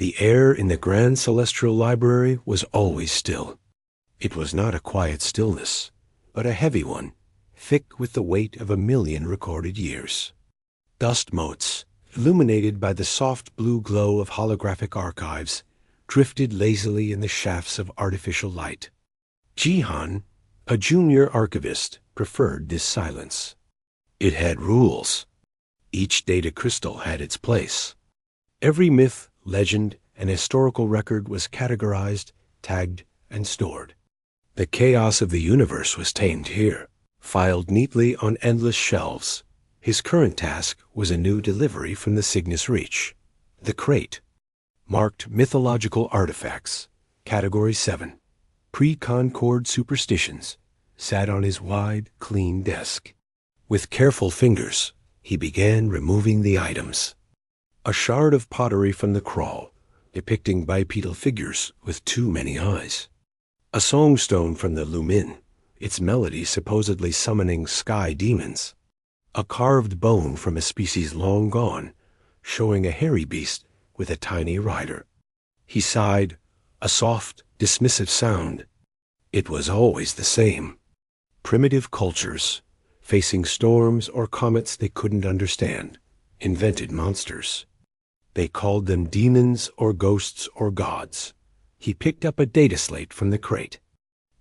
The air in the Grand Celestial Library was always still. It was not a quiet stillness, but a heavy one, thick with the weight of 1,000,000 recorded years. Dust motes, illuminated by the soft blue glow of holographic archives, drifted lazily in the shafts of artificial light. Jihan, a junior archivist, preferred this silence. It had rules. Each data crystal had its place. Every myth, legend, and historical record was categorized, tagged, and stored. The chaos of the universe was tamed here, filed neatly on endless shelves. His current task was a new delivery from the Cygnus Reach. The crate, marked mythological artifacts, Category 7, pre-Concord superstitions, sat on his wide, clean desk. With careful fingers, he began removing the items. A shard of pottery from the crawl, depicting bipedal figures with too many eyes. A songstone from the Lumin, its melody supposedly summoning sky demons. A carved bone from a species long gone, showing a hairy beast with a tiny rider. He sighed, a soft, dismissive sound. It was always the same. Primitive cultures, facing storms or comets they couldn't understand, invented monsters. They called them demons or ghosts or gods. He picked up a data slate from the crate.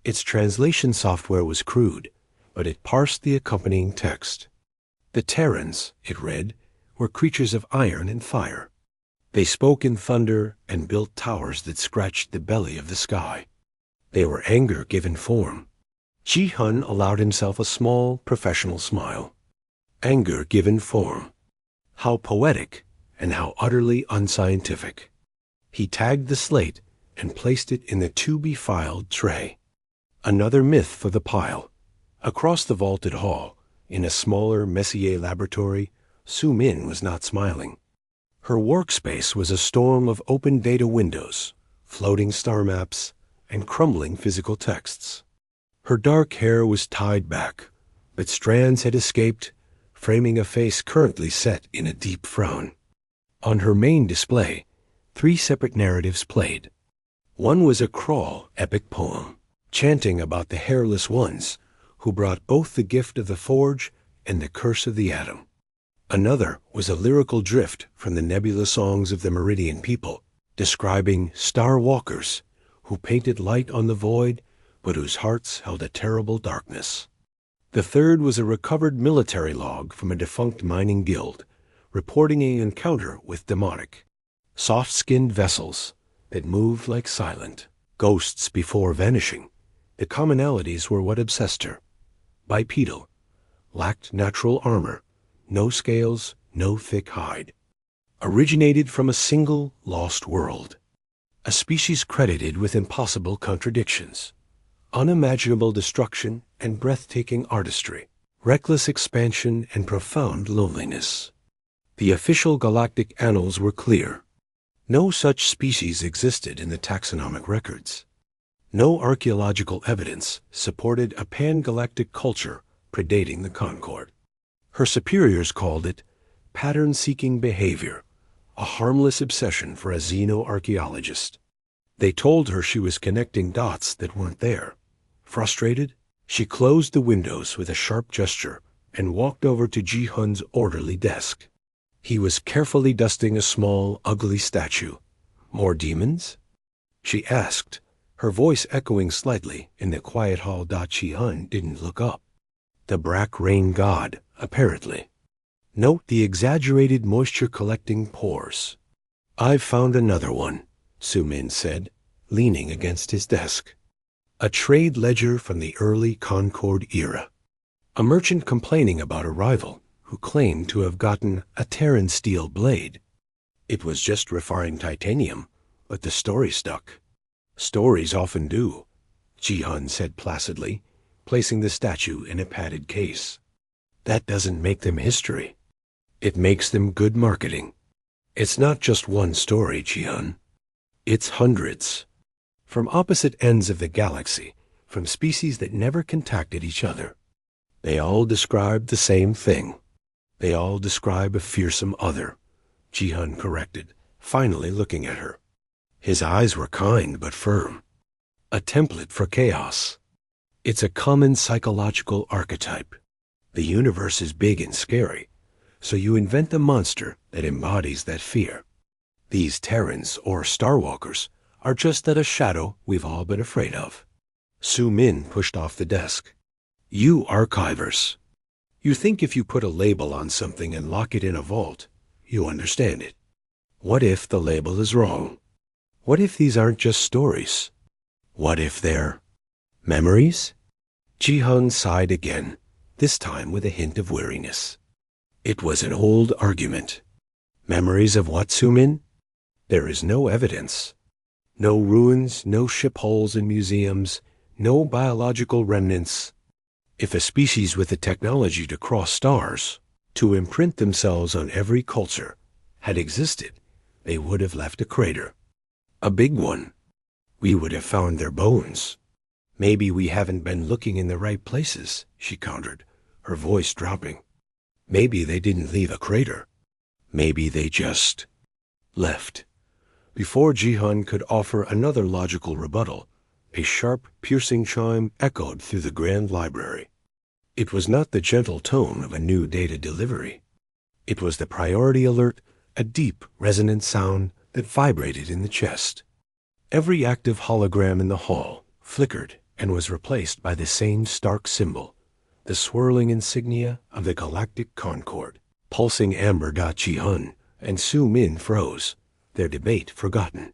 Its translation software was crude, but it parsed the accompanying text. The Terrans, it read, were creatures of iron and fire. They spoke in thunder and built towers that scratched the belly of the sky. They were anger given form. Ji-hun allowed himself a small, professional smile. Anger given form. How poetic and how utterly unscientific. He tagged the slate and placed it in the to-be-filed tray. Another myth for the pile. Across the vaulted hall, in a smaller Messier laboratory, Su Min was not smiling. Her workspace was a storm of open data windows, floating star maps, and crumbling physical texts. Her dark hair was tied back, but strands had escaped, framing a face currently set in a deep frown. On her main display, 3 separate narratives played. One was a crawl epic poem, chanting about the hairless ones who brought both the gift of the forge and the curse of the atom. Another was a lyrical drift from the nebula songs of the Meridian people, describing star walkers who painted light on the void, but whose hearts held a terrible darkness. The third was a recovered military log from a defunct mining guild, reporting an encounter with demonic, soft-skinned vessels that moved like silent ghosts before vanishing. The commonalities were what obsessed her. Bipedal, lacked natural armor, no scales, no thick hide. Originated from a single lost world. A species credited with impossible contradictions, unimaginable destruction and breathtaking artistry, reckless expansion and profound loneliness. The official galactic annals were clear. No such species existed in the taxonomic records. No archaeological evidence supported a pan-galactic culture predating the Concord. Her superiors called it pattern-seeking behavior, a harmless obsession for a xenoarchaeologist. They told her she was connecting dots that weren't there. Frustrated, she closed the windows with a sharp gesture and walked over to Ji-hun's orderly desk. He was carefully dusting a small, ugly statue. "More demons?" she asked, her voice echoing slightly in the quiet hall. Ji-hun didn't look up. The Brack Rain God, apparently. Note the exaggerated moisture-collecting pores. "I've found another one," Su Min said, leaning against his desk. A trade ledger from the early Concord era. A merchant complaining about a rival who claimed to have gotten a Terran steel blade. It was just refined titanium, but the story stuck. "Stories often do," Ji-hun said placidly, placing the statue in a padded case. "That doesn't make them history. It makes them good marketing. It's not just one story, Ji-hun. It's hundreds. From opposite ends of the galaxy, from species that never contacted each other. They all describe the same thing. They all describe a fearsome other," Ji-hun corrected, finally looking at her. His eyes were kind but firm. A template for chaos. It's a common psychological archetype. The universe is big and scary, so you invent a monster that embodies that fear. These Terrans, or Starwalkers, are just that, a shadow we've all been afraid of. Su Min pushed off the desk. You archivers. You think if you put a label on something and lock it in a vault, you understand it. What if the label is wrong? What if these aren't just stories? What if they're memories? Ji-hun sighed again, this time with a hint of weariness. It was an old argument. Memories of what, Su-min? There is no evidence. No ruins, no ship holes in museums, no biological remnants. If a species with the technology to cross stars, to imprint themselves on every culture, had existed, they would have left a crater. A big one. We would have found their bones. Maybe we haven't been looking in the right places, she countered, her voice dropping. Maybe they didn't leave a crater. Maybe they just left. Before Ji-hun could offer another logical rebuttal, a sharp, piercing chime echoed through the grand library. It was not the gentle tone of a new data delivery. It was the priority alert, a deep, resonant sound that vibrated in the chest. Every active hologram in the hall flickered and was replaced by the same stark symbol, the swirling insignia of the Galactic Concord. Pulsing amber. Ji-hun and Su Min froze, their debate forgotten.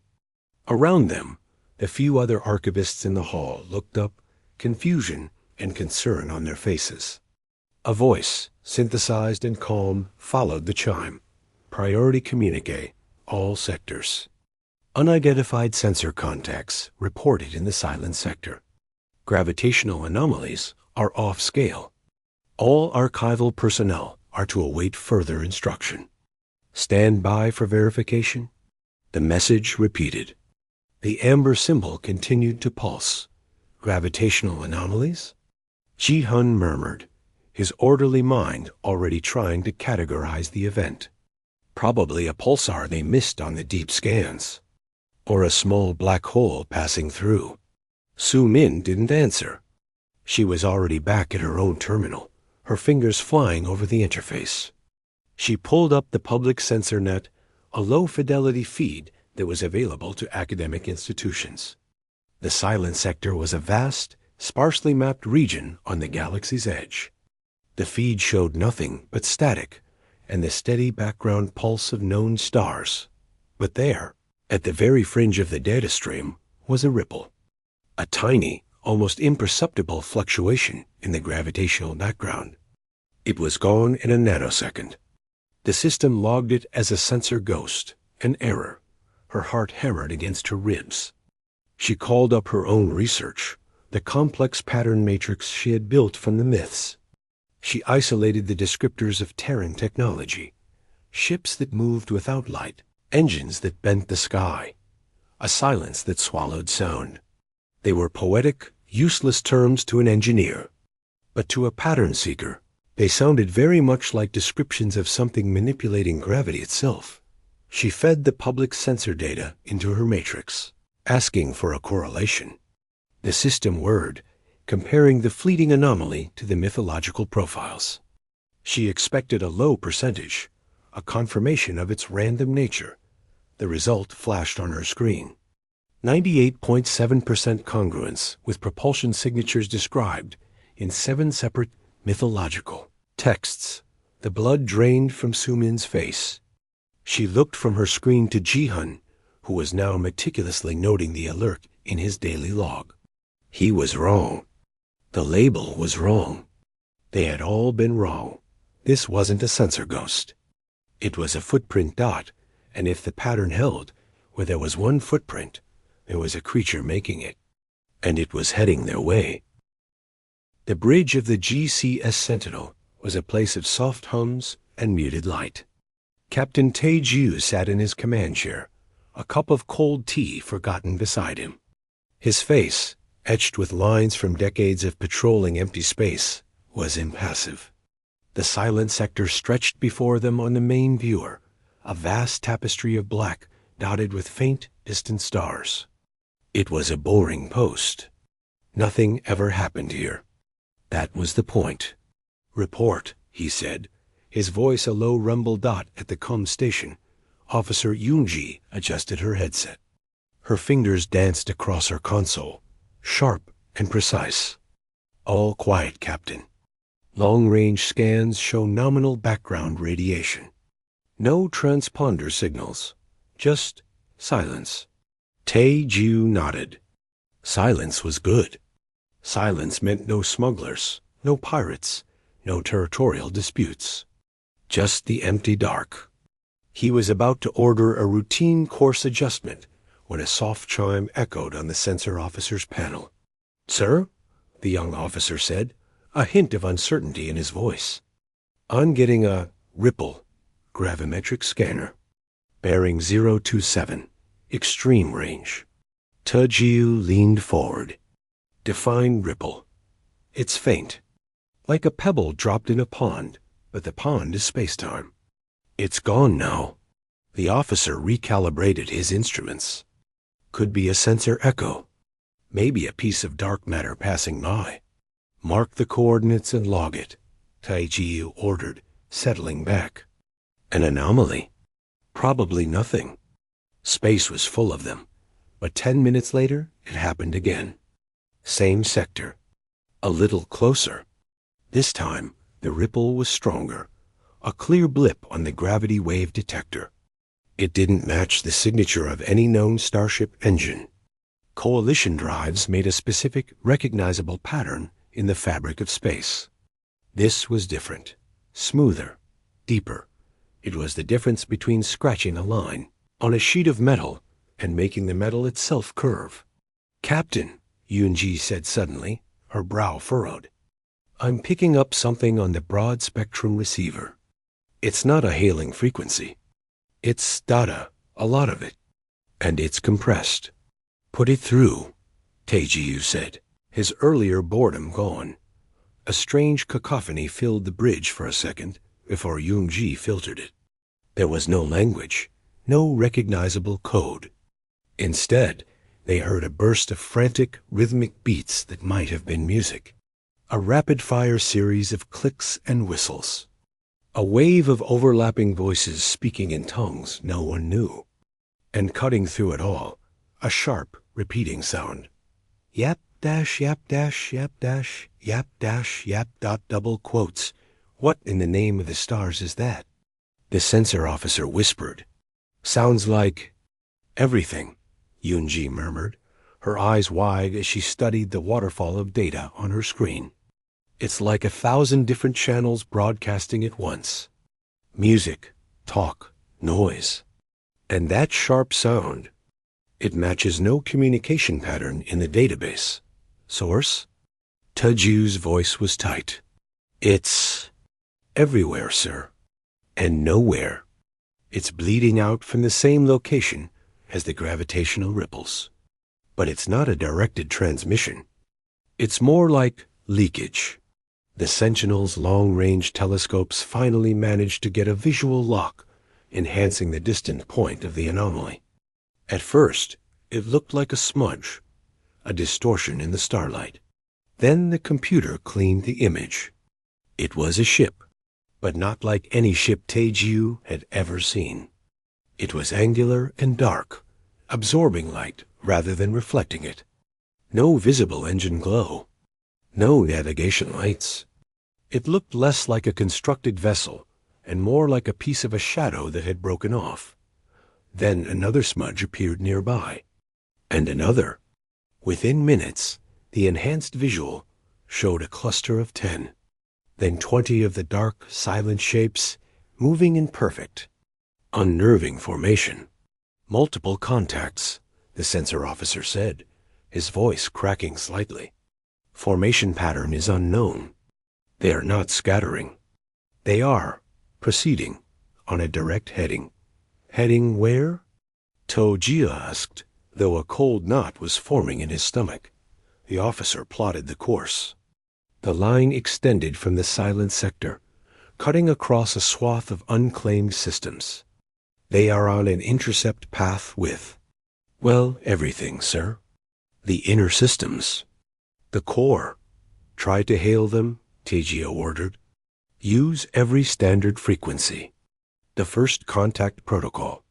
Around them, the few other archivists in the hall looked up, confusion and concern on their faces. A voice, synthesized and calm, followed the chime. Priority communique, all sectors. Unidentified sensor contacts reported in the silent sector. Gravitational anomalies are off scale. All archival personnel are to await further instruction. Stand by for verification. The message repeated. The amber symbol continued to pulse. Gravitational anomalies? Ji-hun murmured, his orderly mind already trying to categorize the event. Probably a pulsar they missed on the deep scans. Or a small black hole passing through. Su Min didn't answer. She was already back at her own terminal, her fingers flying over the interface. She pulled up the public sensor net, a low-fidelity feed that was available to academic institutions. The silent sector was a vast, sparsely mapped region on the galaxy's edge. The feed showed nothing but static and the steady background pulse of known stars. But there, at the very fringe of the data stream, was a ripple. A tiny, almost imperceptible fluctuation in the gravitational background. It was gone in a nanosecond. The system logged it as a sensor ghost, an error. Her heart hammered against her ribs. She called up her own research, the complex pattern matrix she had built from the myths. She isolated the descriptors of Terran technology, ships that moved without light, engines that bent the sky, a silence that swallowed sound. They were poetic, useless terms to an engineer, but to a pattern seeker, they sounded very much like descriptions of something manipulating gravity itself. She fed the public sensor data into her matrix, asking for a correlation. The system whirred, comparing the fleeting anomaly to the mythological profiles. She expected a low percentage, a confirmation of its random nature. The result flashed on her screen. 98.7% congruence with propulsion signatures described in 7 separate mythological texts. The blood drained from Su Min's face. She looked from her screen to Ji-hun, who was now meticulously noting the alert in his daily log. He was wrong. The label was wrong. They had all been wrong. This wasn't a sensor ghost. It was a footprint dot, and if the pattern held, where there was one footprint, there was a creature making it, and it was heading their way. The bridge of the GCS Sentinel was a place of soft hums and muted light. Captain Tae-ju sat in his command chair, a cup of cold tea forgotten beside him. His face, etched with lines from decades of patrolling empty space, was impassive. The silent sector stretched before them on the main viewer, a vast tapestry of black dotted with faint, distant stars. It was a boring post. Nothing ever happened here. That was the point. "Report," he said, his voice a low rumble dot at the comm station. Officer Yoonji adjusted her headset. Her fingers danced across her console, sharp and precise. "All quiet, Captain. Long-range scans show nominal background radiation. No transponder signals. Just silence." Tae-Jiu nodded. Silence was good. Silence meant no smugglers, no pirates, no territorial disputes. Just the empty dark. He was about to order a routine course adjustment when a soft chime echoed on the sensor officer's panel. "Sir?" the young officer said, a hint of uncertainty in his voice. "I'm getting a ripple gravimetric scanner. Bearing 027, extreme range." Tae-Jiu leaned forward. "Define ripple." "It's faint. Like a pebble dropped in a pond, but the pond is space-time." "It's gone now." The officer recalibrated his instruments. "Could be a sensor echo. Maybe a piece of dark matter passing by." "Mark the coordinates and log it," Tae-Jiu ordered, settling back. "An anomaly?" "Probably nothing." Space was full of them, but 10 minutes later it happened again. Same sector. A little closer. This time the ripple was stronger, a clear blip on the gravity wave detector. It didn't match the signature of any known Starship engine. Coalition drives made a specific, recognizable pattern in the fabric of space. This was different, smoother, deeper. It was the difference between scratching a line on a sheet of metal and making the metal itself curve. "Captain," Yoonji said suddenly, her brow furrowed, "I'm picking up something on the broad-spectrum receiver. It's not a hailing frequency. It's data, a lot of it, and it's compressed." "Put it through," Tae-Jiu said, his earlier boredom gone. A strange cacophony filled the bridge for a second before Yoonji filtered it. There was no language, no recognizable code. Instead, they heard a burst of frantic, rhythmic beats that might have been music. A rapid-fire series of clicks and whistles. A wave of overlapping voices speaking in tongues no one knew. And cutting through it all, a sharp, repeating sound. Yap dash, yap dash, yap dash, yap dash, yap dot double quotes. "What in the name of the stars is that?" The sensor officer whispered. "Sounds like everything," Yoonji murmured, her eyes wide as she studied the waterfall of data on her screen. "It's like 1,000 different channels broadcasting at once. Music, talk, noise. And that sharp sound. It matches no communication pattern in the database. Source?" Tae-Jiu's voice was tight. "It's everywhere, sir. And nowhere. It's bleeding out from the same location as the gravitational ripples. But it's not a directed transmission. It's more like leakage." The Sentinel's long-range telescopes finally managed to get a visual lock, enhancing the distant point of the anomaly. At first, it looked like a smudge, a distortion in the starlight. Then the computer cleaned the image. It was a ship, but not like any ship Tae-Jiu had ever seen. It was angular and dark, absorbing light rather than reflecting it. No visible engine glow. No navigation lights. It looked less like a constructed vessel and more like a piece of a shadow that had broken off. Then another smudge appeared nearby, and another. Within minutes, the enhanced visual showed a cluster of 10, then 20 of the dark, silent shapes moving in perfect, unnerving formation. "Multiple contacts," the sensor officer said, his voice cracking slightly. "Formation pattern is unknown. They are not scattering. They are proceeding on a direct heading." "Heading where?" Tae-Jiu asked, though a cold knot was forming in his stomach. The officer plotted the course. The line extended from the silent sector, cutting across a swath of unclaimed systems. They are on an intercept path with, well, everything, sir. The inner systems. The core. Try to hail them, Teijio ordered. Use every standard frequency. The first contact protocol.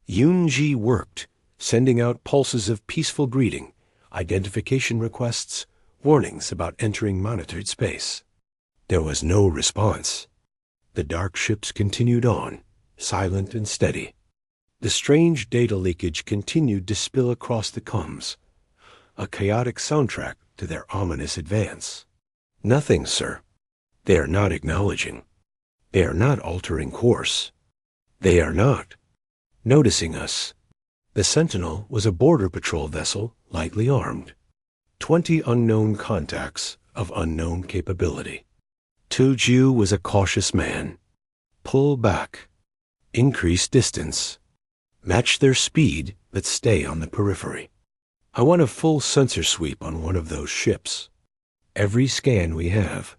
Yunji worked, sending out pulses of peaceful greeting, identification requests, warnings about entering monitored space. There was no response. The dark ships continued on, silent and steady. The strange data leakage continued to spill across the comms, a chaotic soundtrack to their ominous advance. Nothing, sir. They are not acknowledging. They are not altering course. They are not noticing us. The Sentinel was a border patrol vessel, lightly armed. 20 unknown contacts of unknown capability. Tuju was a cautious man. Pull back. Increase distance. Match their speed, but stay on the periphery. I want a full sensor sweep on one of those ships. Every scan we have.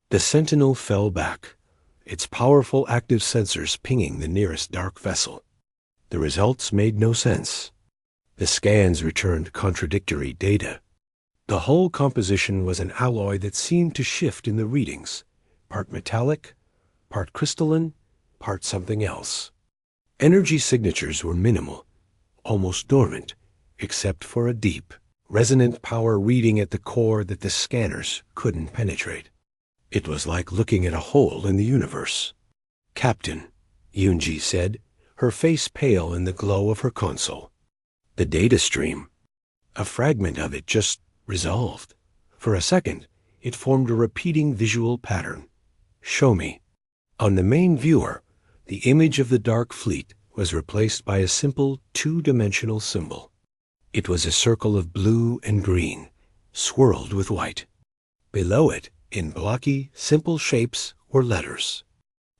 The Sentinel fell back, its powerful active sensors pinging the nearest dark vessel. The results made no sense. The scans returned contradictory data. The hull composition was an alloy that seemed to shift in the readings, part metallic, part crystalline, part something else. Energy signatures were minimal, almost dormant, except for a deep, resonant power reading at the core that the scanners couldn't penetrate. It was like looking at a hole in the universe. Captain, Yunji said, her face pale in the glow of her console. The data stream. A fragment of it just resolved. For a second, it formed a repeating visual pattern. Show me. On the main viewer, the image of the Dark Fleet was replaced by a simple two-dimensional symbol. It was a circle of blue and green, swirled with white. Below it, in blocky, simple shapes, were letters.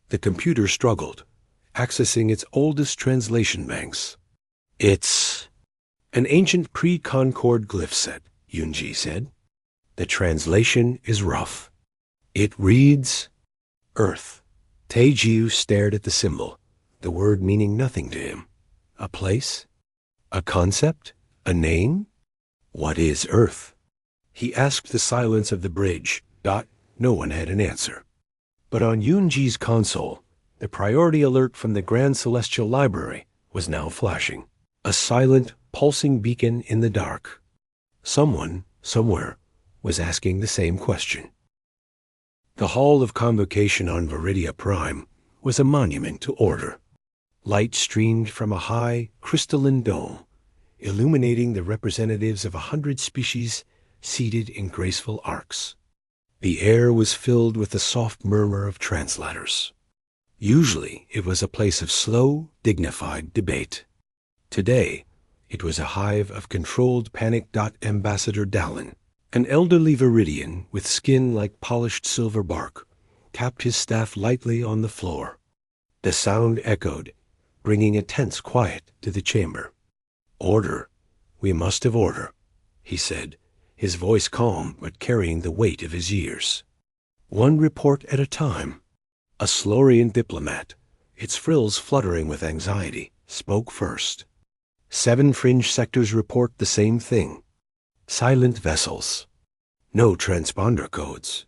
The computer struggled, accessing its oldest translation banks. It's an ancient pre-Concord glyph set, Yunji said. The translation is rough. It reads, Earth. Taejiu stared at the symbol, the word meaning nothing to him. A place? A concept? A name? What is Earth? He asked the silence of the bridge. No one had an answer. But on Yunji's console, the priority alert from the Grand Celestial Library was now flashing. A silent, pulsing beacon in the dark. Someone, somewhere, was asking the same question. The Hall of Convocation on Viridia Prime was a monument to order. Light streamed from a high, crystalline dome, illuminating the representatives of 100 species seated in graceful arcs. The air was filled with the soft murmur of translators. Usually it was a place of slow, dignified debate. Today, it was a hive of controlled panic. Ambassador Dallin, an elderly Viridian with skin like polished silver bark, tapped his staff lightly on the floor. The sound echoed, bringing a tense quiet to the chamber. Order. We must have order, he said, his voice calm but carrying the weight of his years. One report at a time. A Slorian diplomat, its frills fluttering with anxiety, spoke first. 7 fringe sectors report the same thing. Silent vessels. No transponder codes.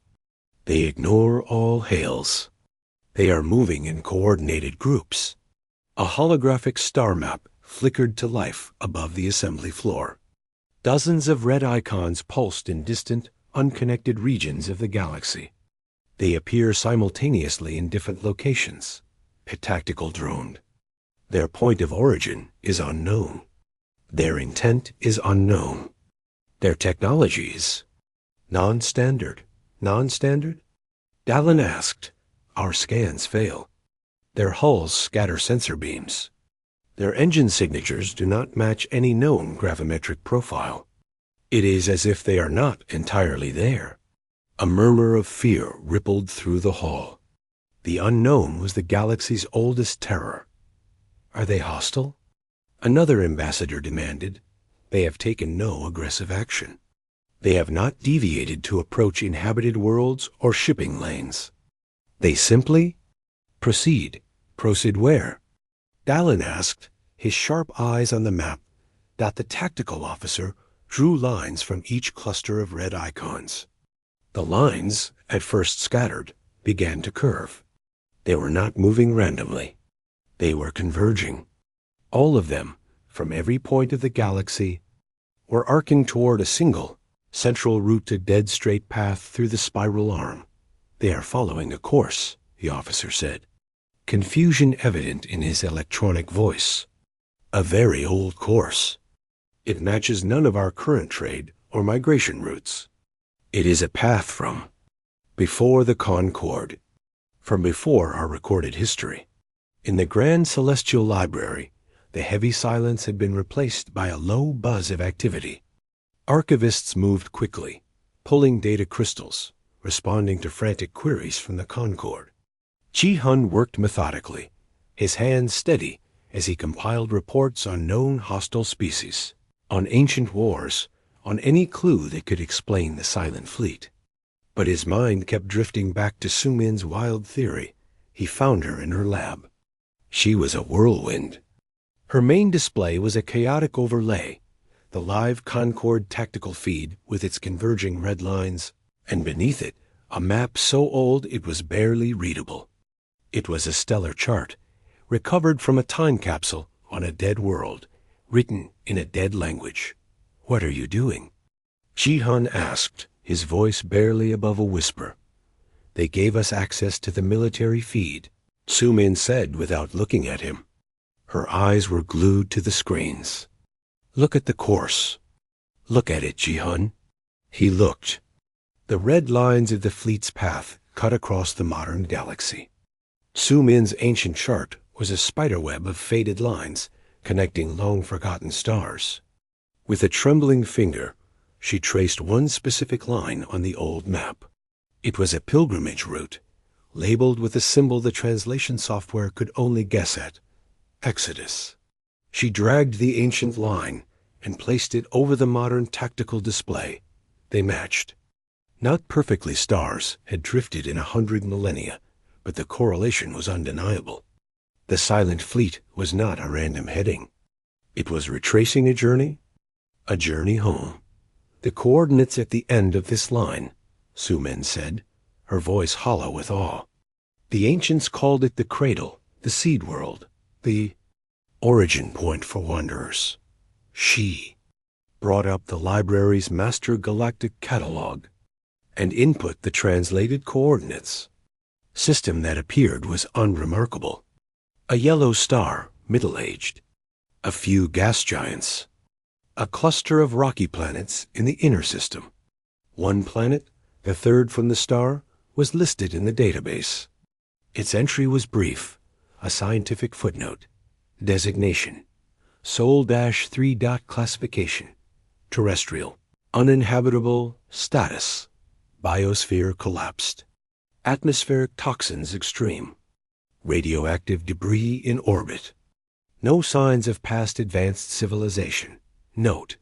They ignore all hails. They are moving in coordinated groups. A holographic star map flickered to life above the assembly floor. Dozens of red icons pulsed in distant, unconnected regions of the galaxy. They appear simultaneously in different locations, tactical droned. Their point of origin is unknown. Their intent is unknown. Their technologies, non-standard. Non-standard? Dallin asked. Our scans fail. Their hulls scatter sensor beams. Their engine signatures do not match any known gravimetric profile. It is as if they are not entirely there. A murmur of fear rippled through the hall. The unknown was the galaxy's oldest terror. Are they hostile? Another ambassador demanded. They have taken no aggressive action. They have not deviated to approach inhabited worlds or shipping lanes. They simply proceed. Proceed where? Dallin asked, his sharp eyes on the map. The tactical officer drew lines from each cluster of red icons. The lines, at first scattered, began to curve. They were not moving randomly. They were converging. All of them, from every point of the galaxy, were arcing toward a single, central route to dead straight path through the spiral arm. They are following a course, the officer said, confusion evident in his electronic voice. A very old course. It matches none of our current trade or migration routes. It is a path from before the Concord, from before our recorded history. In the Grand Celestial Library, the heavy silence had been replaced by a low buzz of activity. Archivists moved quickly, pulling data crystals, responding to frantic queries from the Concord. Ji-hun worked methodically, his hands steady as he compiled reports on known hostile species, on ancient wars, on any clue that could explain the silent fleet. But his mind kept drifting back to Su-min's wild theory. He found her in her lab. She was a whirlwind. Her main display was a chaotic overlay, the live Concord tactical feed with its converging red lines, and beneath it, a map so old it was barely readable. It was a stellar chart, recovered from a time capsule on a dead world, written in a dead language. "What are you doing?" Ji-hun asked, his voice barely above a whisper. "They gave us access to the military feed," Su-min said without looking at him. Her eyes were glued to the screens. "Look at the course." "Look at it, Ji-hun." He looked. The red lines of the fleet's path cut across the modern galaxy. Su-min's ancient chart was a spiderweb of faded lines connecting long-forgotten stars. With a trembling finger, she traced one specific line on the old map. It was a pilgrimage route, labeled with a symbol the translation software could only guess at: Exodus. She dragged the ancient line and placed it over the modern tactical display. They matched. Not perfectly, stars had drifted in 100 millennia, but the correlation was undeniable. The silent fleet was not a random heading. It was retracing a journey home. "The coordinates at the end of this line," Su-min said, her voice hollow with awe. "The ancients called it the cradle, the seed world, the origin point for wanderers." She brought up the library's master galactic catalog and input the translated coordinates. System that appeared was unremarkable. A yellow star, middle-aged. A few gas giants. A cluster of rocky planets in the inner system. One planet, the third from the star, was listed in the database. Its entry was brief, a scientific footnote. Designation: Sol-3. Classification: terrestrial. Uninhabitable. Status: biosphere collapsed. Atmospheric toxins extreme. Radioactive debris in orbit. No signs of past advanced civilization. Note: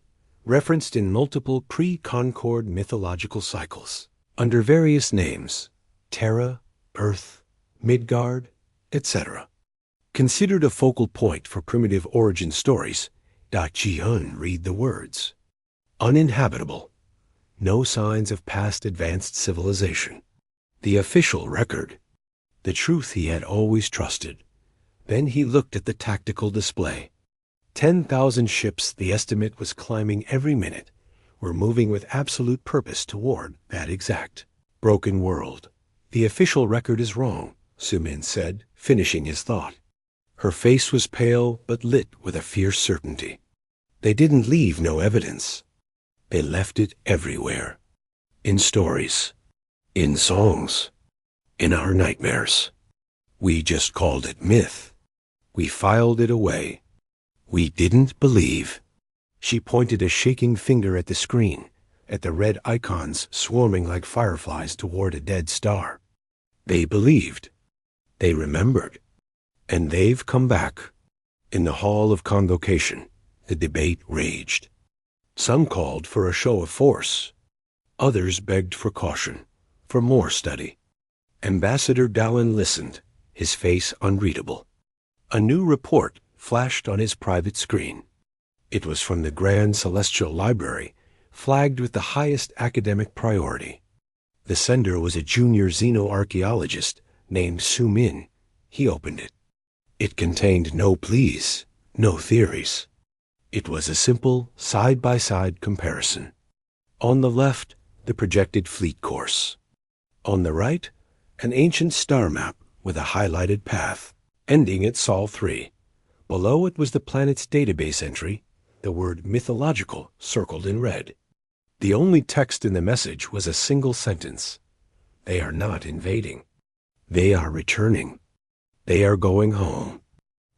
referenced in multiple pre-Concord mythological cycles, under various names: Terra, Earth, Midgard, etc. Considered a focal point for primitive origin stories, Ji-hun read the words. Uninhabitable. No signs of past advanced civilization. The official record. The truth he had always trusted. Then he looked at the tactical display. 10,000 ships, the estimate was climbing every minute, were moving with absolute purpose toward that exact broken world. "The official record is wrong," Su-min said, finishing his thought. Her face was pale but lit with a fierce certainty. "They didn't leave no evidence. They left it everywhere. In stories. In songs. In our nightmares. We just called it myth. We filed it away. We didn't believe." She pointed a shaking finger at the screen, at the red icons swarming like fireflies toward a dead star. "They believed. They remembered. And they've come back." In the hall of convocation, the debate raged. Some called for a show of force. Others begged for caution, for more study. Ambassador Dallin listened, his face unreadable. A new report flashed on his private screen. It was from the Grand Celestial Library, flagged with the highest academic priority. The sender was a junior xenoarchaeologist named Su Min. He opened it. It contained no pleas, no theories. It was a simple side-by-side comparison. On the left, the projected fleet course. On the right, an ancient star map with a highlighted path, ending at Sol 3. Below it was the planet's database entry, the word mythological circled in red. The only text in the message was a single sentence. They are not invading. They are returning. They are going home.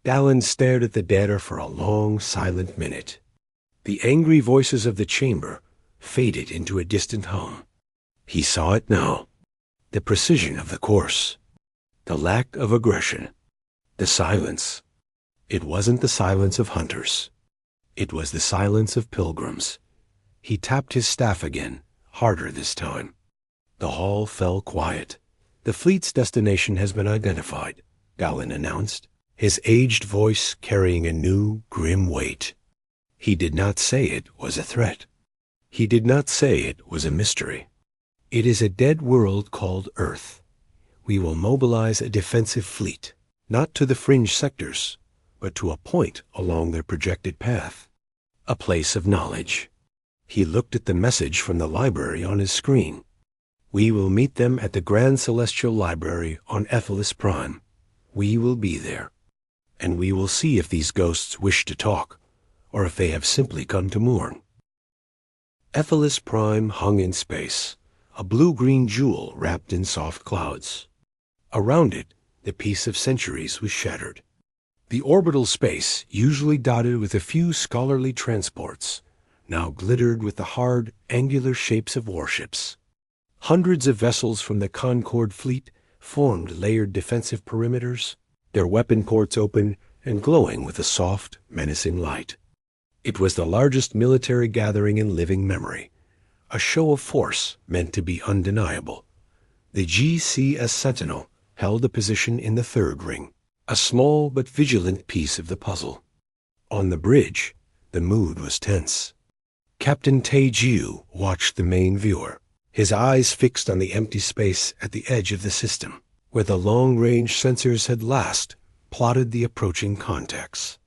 Dallin stared at the data for a long, silent minute. The angry voices of the chamber faded into a distant hum. He saw it now. The precision of the course. The lack of aggression. The silence. It wasn't the silence of hunters. It was the silence of pilgrims. He tapped his staff again, harder this time. The hall fell quiet. The fleet's destination has been identified, Dallin announced, his aged voice carrying a new, grim weight. He did not say it was a threat. He did not say it was a mystery. It is a dead world called Earth. We will mobilize a defensive fleet, not to the fringe sectors, but to a point along their projected path. A place of knowledge. He looked at the message from the library on his screen. We will meet them at the Grand Celestial Library on Ephelis Prime. We will be there. And we will see if these ghosts wish to talk, or if they have simply come to mourn. Ephelis Prime hung in space, a blue-green jewel wrapped in soft clouds. Around it, the peace of centuries was shattered. The orbital space, usually dotted with a few scholarly transports, now glittered with the hard, angular shapes of warships. Hundreds of vessels from the Concord fleet formed layered defensive perimeters, their weapon ports open and glowing with a soft, menacing light. It was the largest military gathering in living memory, a show of force meant to be undeniable. The GCS Sentinel held a position in the third ring, a small but vigilant piece of the puzzle. On the bridge, the mood was tense. Captain Taeju watched the main viewer, his eyes fixed on the empty space at the edge of the system, where the long-range sensors had last plotted the approaching contacts.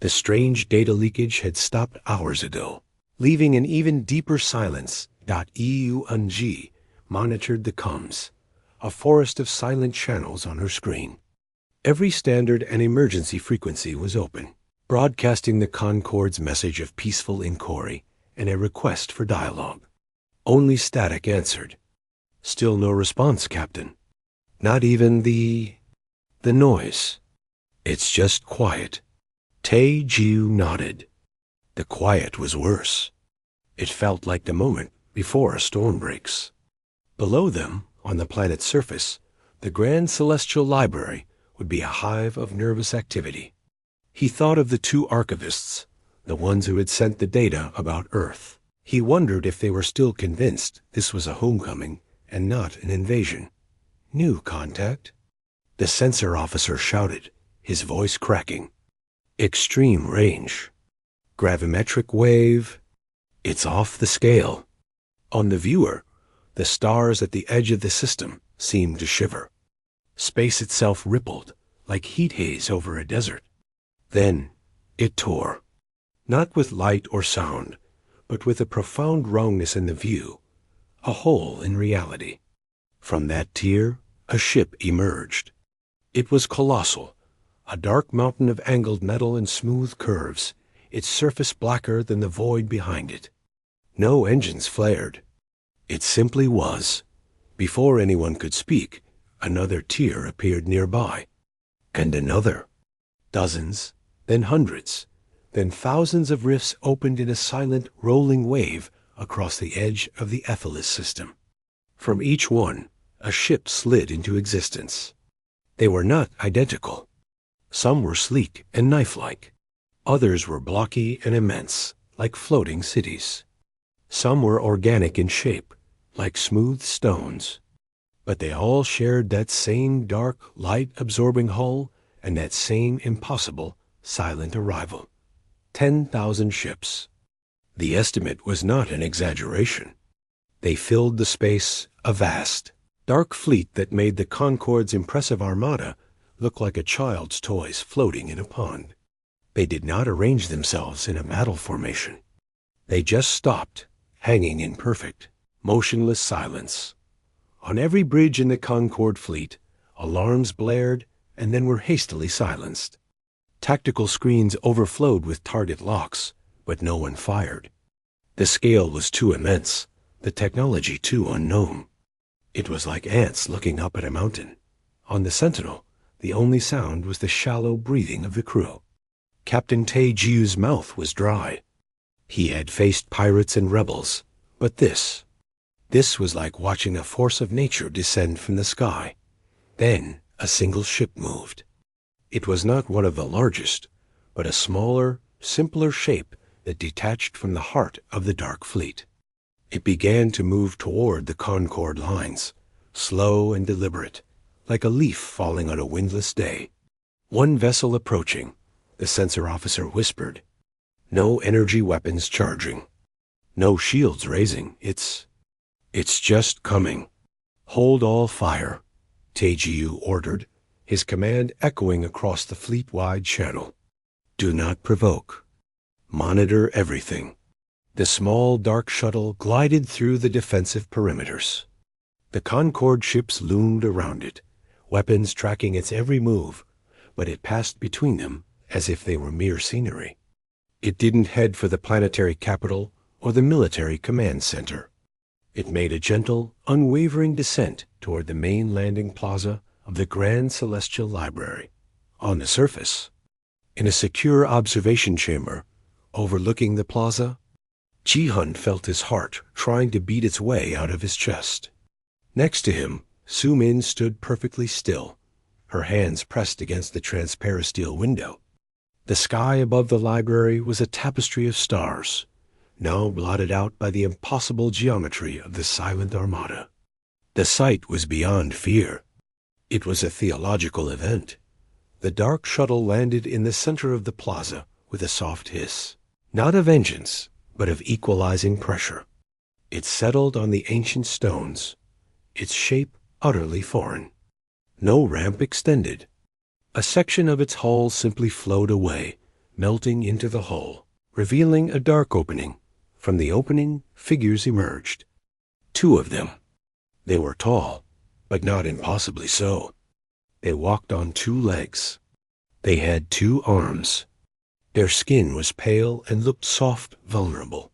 The strange data leakage had stopped hours ago, leaving an even deeper silence. EU-UNG monitored the comms, a forest of silent channels on her screen. Every standard and emergency frequency was open, broadcasting the Concord's message of peaceful inquiry and a request for dialogue. Only static answered. Still no response, Captain. Not even the noise. It's just quiet. Tae-Jiu nodded. The quiet was worse. It felt like the moment before a storm breaks. Below them, on the planet's surface, the Grand Celestial Library would be a hive of nervous activity. He thought of the two archivists, the ones who had sent the data about Earth. He wondered if they were still convinced this was a homecoming and not an invasion. New contact? The sensor officer shouted, his voice cracking. Extreme range. Gravimetric wave. It's off the scale. On the viewer, the stars at the edge of the system seemed to shiver. Space itself rippled, like heat haze over a desert. Then it tore. Not with light or sound, but with a profound wrongness in the view, a hole in reality. From that tear, a ship emerged. It was colossal, a dark mountain of angled metal and smooth curves, its surface blacker than the void behind it. No engines flared. It simply was. Before anyone could speak, another tier appeared nearby. And another. Dozens, then hundreds, then thousands of rifts opened in a silent, rolling wave across the edge of the Ephelis system. From each one, a ship slid into existence. They were not identical. Some were sleek and knife-like. Others were blocky and immense, like floating cities. Some were organic in shape, like smooth stones. But they all shared that same dark, light-absorbing hull and that same impossible, silent arrival. 10,000 ships. The estimate was not an exaggeration. They filled the space, a vast, dark fleet that made the Concorde's impressive armada look like a child's toys floating in a pond. They did not arrange themselves in a battle formation. They just stopped, hanging in perfect, motionless silence. On every bridge in the Concorde fleet, alarms blared and then were hastily silenced. Tactical screens overflowed with target locks, but no one fired. The scale was too immense, the technology too unknown. It was like ants looking up at a mountain. On the Sentinel, the only sound was the shallow breathing of the crew. Captain Tae-jiu's mouth was dry. He had faced pirates and rebels, but this was like watching a force of nature descend from the sky. Then a single ship moved. It was not one of the largest, but a smaller, simpler shape that detached from the heart of the dark fleet. It began to move toward the Concorde lines, slow and deliberate, like a leaf falling on a windless day. One vessel approaching, the sensor officer whispered. No energy weapons charging. No shields raising. It's just coming. Hold all fire, Tae-jiu ordered, his command echoing across the fleet-wide channel. Do not provoke. Monitor everything. The small, dark shuttle glided through the defensive perimeters. The Concorde ships loomed around it, weapons tracking its every move, but it passed between them as if they were mere scenery. It didn't head for the planetary capital or the military command center. It made a gentle, unwavering descent toward the main landing plaza of the Grand Celestial Library. On the surface, in a secure observation chamber overlooking the plaza, Ji-hun felt his heart trying to beat its way out of his chest. Next to him, Su-min stood perfectly still, her hands pressed against the transparisteel window. The sky above the library was a tapestry of stars, now blotted out by the impossible geometry of the silent armada. The sight was beyond fear. It was a theological event. The dark shuttle landed in the center of the plaza with a soft hiss, not of vengeance, but of equalizing pressure. It settled on the ancient stones, its shape utterly foreign. No ramp extended. A section of its hull simply flowed away, melting into the hull, revealing a dark opening. From the opening, figures emerged. 2 of them. They were tall, but not impossibly so. They walked on 2 legs. They had 2 arms. Their skin was pale and looked soft, vulnerable.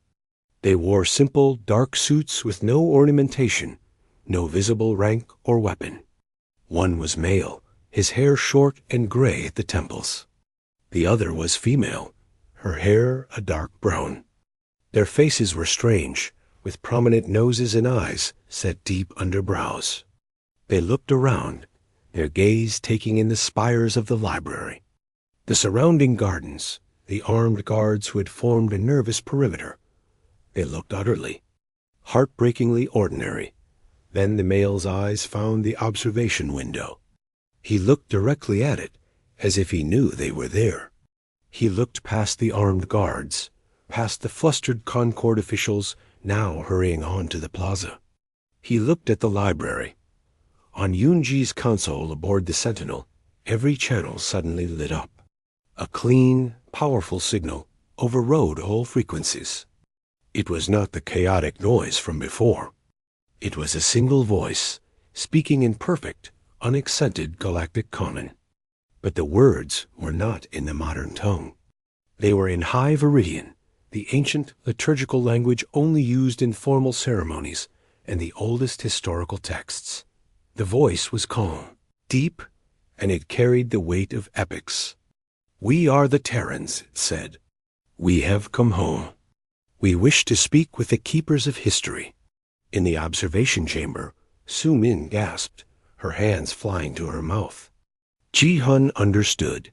They wore simple, dark suits with no ornamentation, no visible rank or weapon. One was male, his hair short and gray at the temples. The other was female, her hair a dark brown. Their faces were strange, with prominent noses and eyes set deep under brows. They looked around, their gaze taking in the spires of the library, the surrounding gardens, the armed guards who had formed a nervous perimeter. They looked utterly, heartbreakingly ordinary. Then the male's eyes found the observation window. He looked directly at it, as if he knew they were there. He looked past the armed guards, past the flustered Concorde officials now hurrying on to the plaza. He looked at the library. On Yoonji's console aboard the Sentinel, every channel suddenly lit up. A clean, powerful signal overrode all frequencies. It was not the chaotic noise from before. It was a single voice, speaking in perfect, unaccented galactic common. But the words were not in the modern tongue. They were in High Viridian, the ancient liturgical language only used in formal ceremonies and the oldest historical texts. The voice was calm, deep, and it carried the weight of epics. "We are the Terrans," it said. "We have come home. We wish to speak with the keepers of history." In the observation chamber, Su-min gasped, her hands flying to her mouth. Ji-hun understood.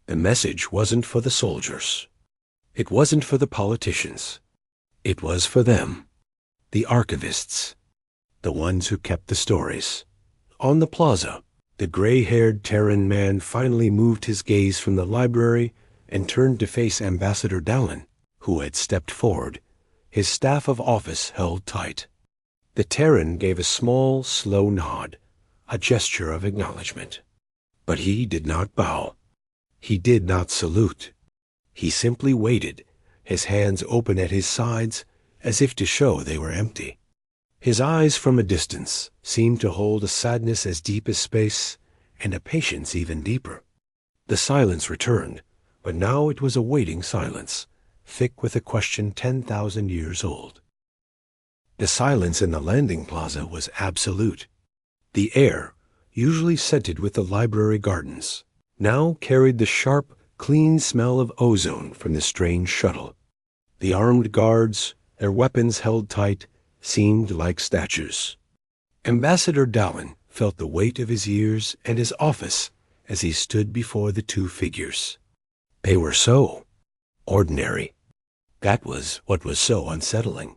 The message wasn't for the soldiers. It wasn't for the politicians. It was for them, the archivists, the ones who kept the stories. On the plaza, The gray-haired Terran man finally moved his gaze from the library and turned to face Ambassador Dallin, who had stepped forward, his staff of office held tight. The Terran gave a small, slow nod, a gesture of acknowledgement. But he did not bow. He did not salute. He simply waited, his hands open at his sides, as if to show they were empty. His eyes from a distance seemed to hold a sadness as deep as space, and a patience even deeper. The silence returned, but now it was a waiting silence, thick with a question 10,000 years old. The silence in the landing plaza was absolute. The air, usually scented with the library gardens, now carried the sharp, clean smell of ozone from the strange shuttle. The armed guards, their weapons held tight, seemed like statues. Ambassador Dallin felt the weight of his years and his office as he stood before the two figures. They were so ordinary. That was what was so unsettling.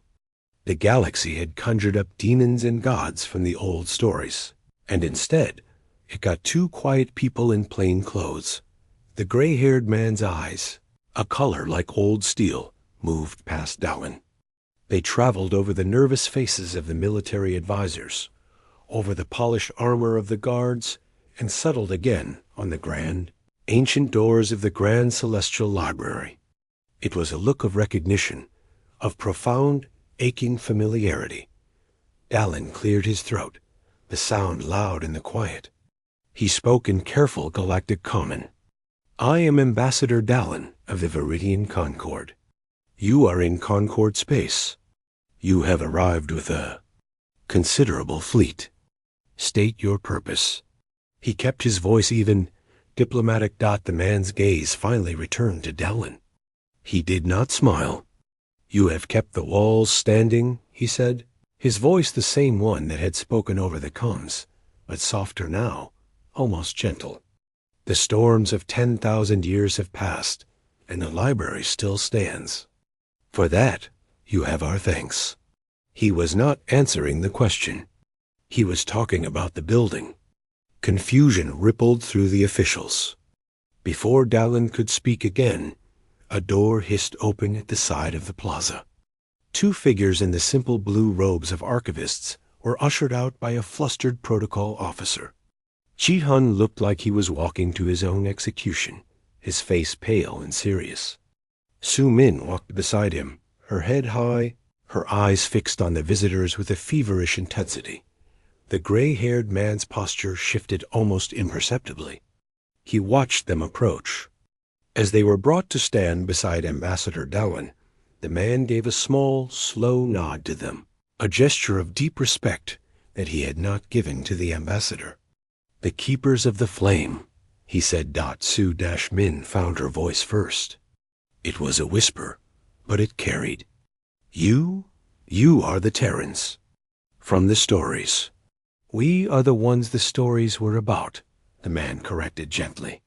The galaxy had conjured up demons and gods from the old stories, and instead it got two quiet people in plain clothes. The gray-haired man's eyes, a color like old steel, moved past Dallin. They traveled over the nervous faces of the military advisors, over the polished armor of the guards, and settled again on the grand, ancient doors of the Grand Celestial Library. It was a look of recognition, of profound, aching familiarity. Dallin cleared his throat, the sound loud in the quiet. He spoke in careful galactic common. "I am Ambassador Dallin of the Viridian Concord. You are in Concord space. You have arrived with a considerable fleet. State your purpose." He kept his voice even, diplomatic. The man's gaze finally returned to Dallin. He did not smile. "You have kept the walls standing," he said, his voice the same one that had spoken over the comms, but softer now, almost gentle. "The storms of 10,000 years have passed, and the library still stands. For that, you have our thanks." He was not answering the question. He was talking about the building. Confusion rippled through the officials. Before Dallin could speak again, a door hissed open at the side of the plaza. Two figures in the simple blue robes of archivists were ushered out by a flustered protocol officer. Ji-hun looked like he was walking to his own execution, his face pale and serious. Su-min walked beside him, her head high, her eyes fixed on the visitors with a feverish intensity. The gray-haired man's posture shifted almost imperceptibly. He watched them approach. As they were brought to stand beside Ambassador Dallin, the man gave a small, slow nod to them, a gesture of deep respect that he had not given to the ambassador. "The keepers of the flame," he said. Su-min found her voice first. It was a whisper, but it carried. You are the Terrans. From the stories. We are the ones the stories were about," the man corrected gently.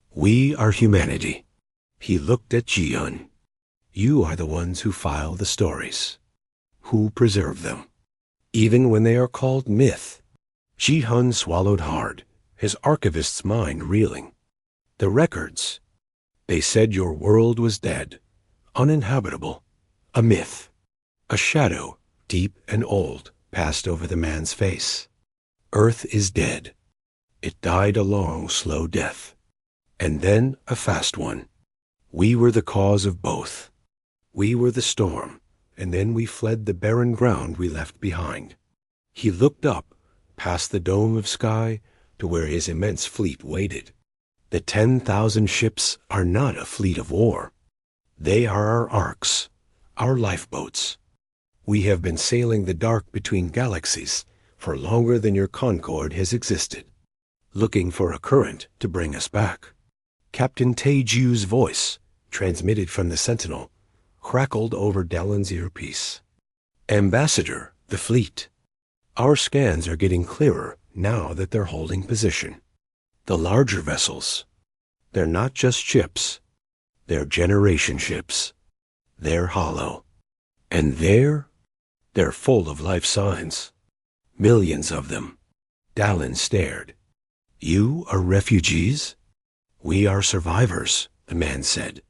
"We are humanity." He looked at Ji-hun. "You are the ones who file the stories, who preserve them, even when they are called myth." Ji-hun swallowed hard, his archivist's mind reeling. "The records. They said your world was dead, uninhabitable, a myth." A shadow, deep and old, passed over the man's face. "Earth is dead. It died a long, slow death, and then a fast one. We were the cause of both. We were the storm, and then we fled the barren ground we left behind." He looked up, past the dome of sky, to where his immense fleet waited. "The 10,000 ships are not a fleet of war. They are our arks, our lifeboats. We have been sailing the dark between galaxies for longer than your Concord has existed, looking for a current to bring us back." Captain Taeju's voice, transmitted from the Sentinel, crackled over Dallin's earpiece. "Ambassador, the fleet. Our scans are getting clearer now that they're holding position. The larger vessels, they're not just ships. They're generation ships. They're hollow. And they're full of life signs. Millions of them." Dallin stared. You are refugees? We are survivors, the man said.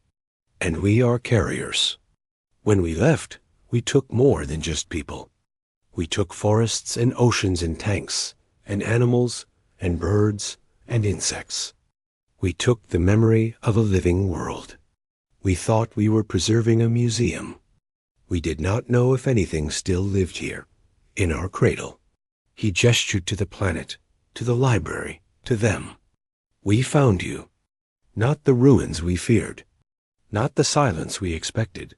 And we are carriers. When we left, we took more than just people. We took forests and oceans in tanks, and animals, and birds, and insects. We took the memory of a living world. We thought we were preserving a museum. We did not know if anything still lived here, in our cradle. He gestured to the planet, to the library, to them. We found you. Not the ruins we feared. Not the silence we expected.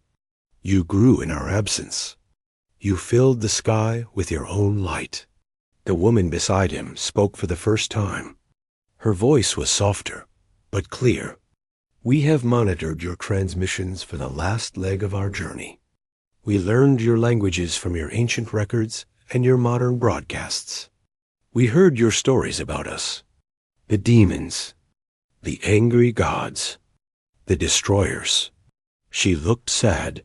You grew in our absence. You filled the sky with your own light. The woman beside him spoke for the first time. Her voice was softer, but clear. We have monitored your transmissions for the last leg of our journey. We learned your languages from your ancient records and your modern broadcasts. We heard your stories about us. The demons, the angry gods, the destroyers. She looked sad.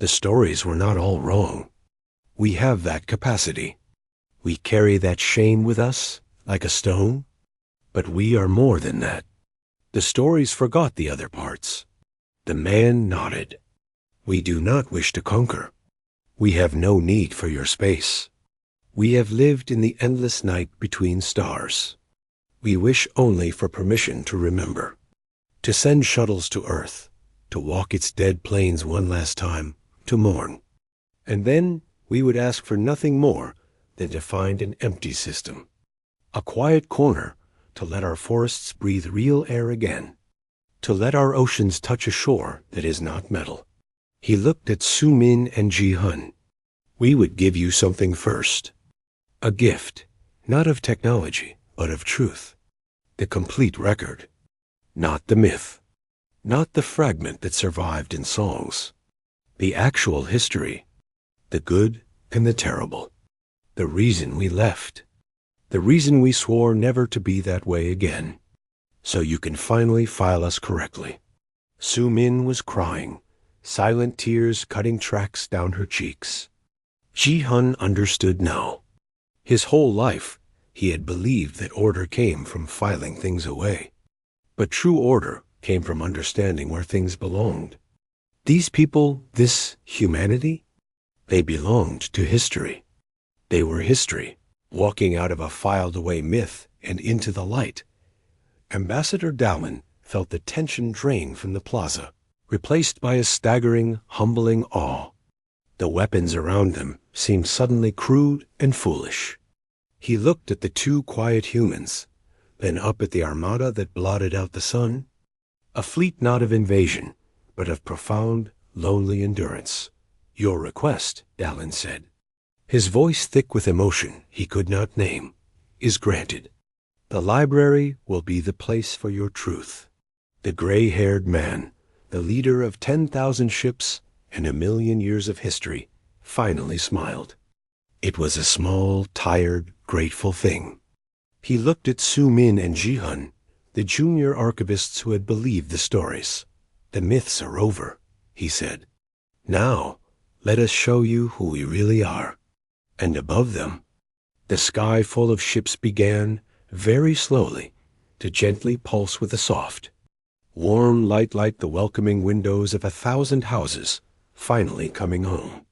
The stories were not all wrong. We have that capacity. We carry that shame with us like a stone. But we are more than that. The stories forgot the other parts. The man nodded. We do not wish to conquer. We have no need for your space. We have lived in the endless night between stars. We wish only for permission to remember, to send shuttles to Earth, to walk its dead plains one last time, to mourn. And then we would ask for nothing more than to find an empty system, a quiet corner to let our forests breathe real air again, to let our oceans touch a shore that is not metal. He looked at Su Min and Ji Hun. We would give you something first. A gift, not of technology, but of truth. The complete record. Not the myth. Not the fragment that survived in songs. The actual history. The good and the terrible. The reason we left. The reason we swore never to be that way again. So you can finally file us correctly. Su Min was crying, silent tears cutting tracks down her cheeks. Ji Hun understood now. His whole life, he had believed that order came from filing things away. But true order came from understanding where things belonged. These people, this humanity, they belonged to history. They were history, walking out of a filed-away myth and into the light. Ambassador Dallin felt the tension drain from the plaza, replaced by a staggering, humbling awe. The weapons around them seemed suddenly crude and foolish. He looked at the two quiet humans, then up at the armada that blotted out the sun. A fleet not of invasion, but of profound, lonely endurance. Your request, Dallin said, his voice thick with emotion he could not name, is granted. The library will be the place for your truth. The gray-haired man, the leader of 10,000 ships and 1,000,000 years of history, finally smiled. It was a small, tired, grateful thing. He looked at Su Min and Ji Hun, the junior archivists who had believed the stories. The myths are over, he said. Now, let us show you who we really are. And above them, the sky full of ships began, very slowly, to gently pulse with a soft, warm light like the welcoming windows of 1,000 houses, finally coming home.